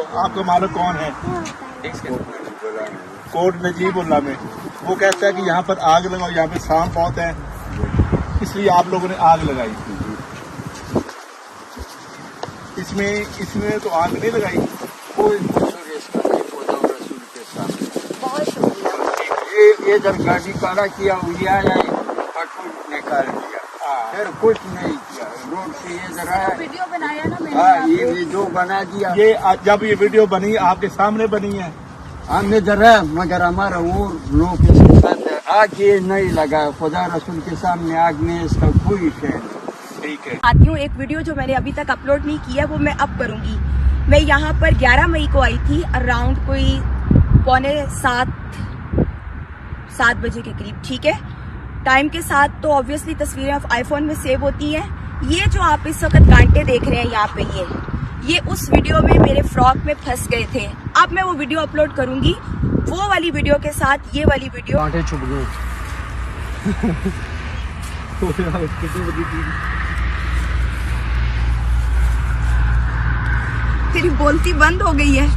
आपका मालिक कौन है? कोट नजीबुल्लाह में। वो कहता है कि यहाँ पर आग लगाओ, यहाँ पे सांप बहुत है, इसलिए आप लोगों ने आग लगाई। इसमें तो आग नहीं लगाई। कोई कसूर इसका नहीं, खुदा और रसूल के सामने। बहुत शुक्रिया। ये जब गाड़ी खड़ा किया हुई आया, फटूट निकाल दिया, फिर कुछ नहीं किया। रोड से ये जरा वीडियो बनाया ना मैंने। हाँ, ये वीडियो बना दिया। ये जब ये वीडियो बनी आपके सामने बनी है? हमने जरा, मगर हमारा वो लोग इसके साथ आग ये नहीं लगा। खुदा रसूल के सामने आग में इसका कोई शेर। ठीक है। आती हूँ, एक वीडियो जो मैंने अभी तक अपलोड नहीं किया वो मैं अब करूंगी। मैं यहाँ पर 11 मई को आई थी, अराउंड कोई 6:45 बजे के करीब। ठीक है, टाइम के साथ तो ऑब्वियसली तस्वीरें आईफोन में सेव होती हैं। ये जो आप इस वक्त कांटे देख रहे हैं यहाँ पे, ये उस वीडियो में मेरे फ्रॉक में फंस गए थे। अब मैं वो वीडियो अपलोड करूंगी, वो वाली वीडियो के साथ ये वाली वीडियो। कांटे छुप गए। तेरी बोलती बंद हो गई है।